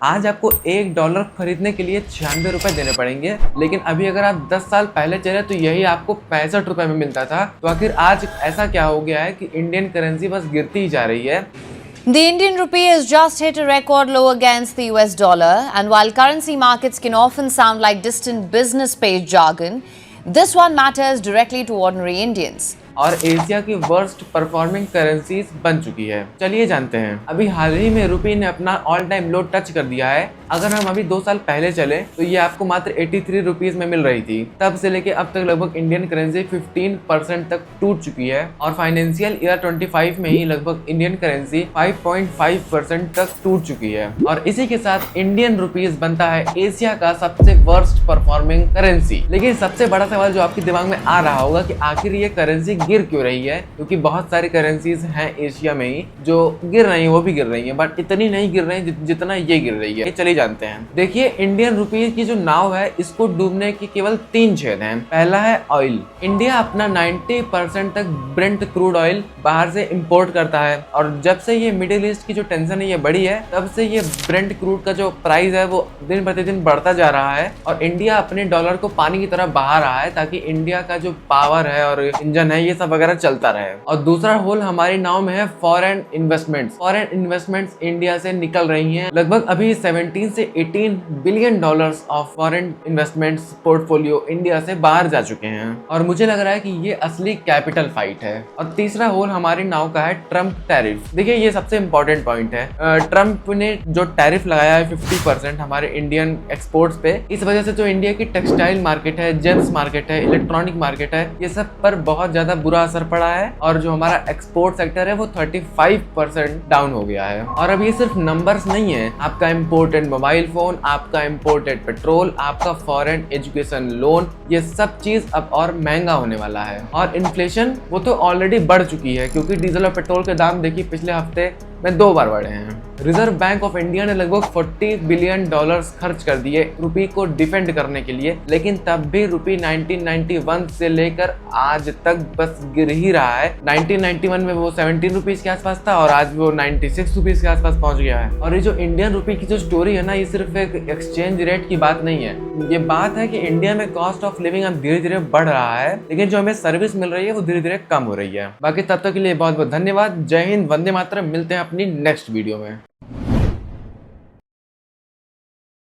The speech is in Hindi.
आज आपको $1 खरीदने के लिए 96 रुपए देने पड़ेंगे, लेकिन अभी अगर आप 10 साल पहले चले तो यही आपको 65 रुपए में मिलता था। तो आखिर आज ऐसा क्या हो गया है कि इंडियन करेंसी बस गिरती ही जा रही है। The Indian rupee has just hit a record low against the US dollar, and while currency markets can often sound like distant business page jargon, this one matters directly to ordinary Indians. और एशिया की वर्स्ट परफॉर्मिंग करेंसीज बन चुकी है। चलिए जानते हैं। अभी हाल ही में रुपये ने अपना ऑल टाइम लो टच कर दिया है। अगर हम अभी 2 साल पहले चले तो ये आपको मात्र 83 रुपीज में मिल रही थी। तब से लेके अब तक लगभग इंडियन करेंसी 15% तक टूट चुकी है और फाइनेंशियल ईयर 25 में ही लगभग इंडियन करेंसी 5.5% तक टूट चुकी है। और इसी के साथ इंडियन रुपीज बनता है एशिया का सबसे वर्स्ट परफॉर्मिंग करेंसी। लेकिन सबसे बड़ा सवाल जो आपके दिमाग में आ रहा होगा कि आखिर ये करेंसी गिर क्यों रही है, क्योंकि बहुत सारी करेंसीज हैं एशिया में ही जो गिर रही हैं, वो भी गिर रही हैं, बट इतनी नहीं गिर रही हैं जितना ये गिर रही है। चलिए जानते हैं। देखिए, इंडियन रुपीज की जो नाव है इसको डूबने की केवल 3 छेद हैं। पहला है ऑयल। इंडिया अपना 90% तक ब्रेंट क्रूड ऑयल बाहर से इंपोर्ट करता है और जब से ये मिडिल ईस्ट की जो टेंशन है ये बढ़ी है, तब से ये ब्रेंट क्रूड का जो प्राइस है वो दिन प्रतिदिन बढ़ता जा रहा है और इंडिया अपने डॉलर को पानी की तरह बहा रहा है ताकि इंडिया का जो पावर है और इंजन है ये सब वगैरह चलता रहे। और दूसरा होल हमारी नाव में है foreign investments. Foreign investments India से निकल रही हैं। लगभग अभी 17 से 18 billion dollars of foreign investments portfolio India से बाहर जा चुके हैं और मुझे लग रहा है कि ये असली कैपिटल फाइट है। और तीसरा होल हमारी नाव का है ट्रम्प टैरिफ। देखिए, ये सबसे इंपॉर्टेंट पॉइंट है। ट्रम्प ने जो टैरिफ लगाया है 50% हमारे इंडियन एक्सपोर्ट्स पे, इस वजह से जो इंडिया की टेक्सटाइल मार्केट है, जेम्स मार्केट है, इलेक्ट्रॉनिक मार्केट है, ये सब पर बहुत ज्यादा बुरा असर पड़ा है और जो हमारा एक्सपोर्ट सेक्टर है वो 35% डाउन हो गया है। और अब ये सिर्फ नंबर्स नहीं है। आपका इम्पोर्टेड मोबाइल फोन, आपका इम्पोर्टेड पेट्रोल, आपका फॉरेन एजुकेशन लोन, ये सब चीज अब और महंगा होने वाला है। और इन्फ्लेशन वो तो ऑलरेडी बढ़ चुकी है, क्योंकि डीजल और पेट्रोल के दाम देखिए पिछले हफ्ते में 2 बार बढ़े हैं। रिजर्व बैंक ऑफ इंडिया ने लगभग $40 बिलियन खर्च कर दिए रुपये को डिफेंड करने के लिए, लेकिन तब भी रुपये 1991 से लेकर आज तक बस गिर ही रहा है। 1991 में वो 17 रुपीज के आसपास था और आज वो 96 रुपीज के आसपास पहुंच गया है। और ये जो इंडियन रुपये की जो स्टोरी है ना, ये सिर्फ एक एक्सचेंज रेट की बात नहीं है। ये बात है कि इंडिया में कॉस्ट ऑफ लिविंग अब धीरे धीरे बढ़ रहा है, लेकिन जो हमें सर्विस मिल रही है वो धीरे धीरे कम हो रही है। बाकी तब तक के लिए बहुत बहुत धन्यवाद। जय हिंद, वंदे मातरम। मिलते हैं अपनी नेक्स्ट वीडियो में।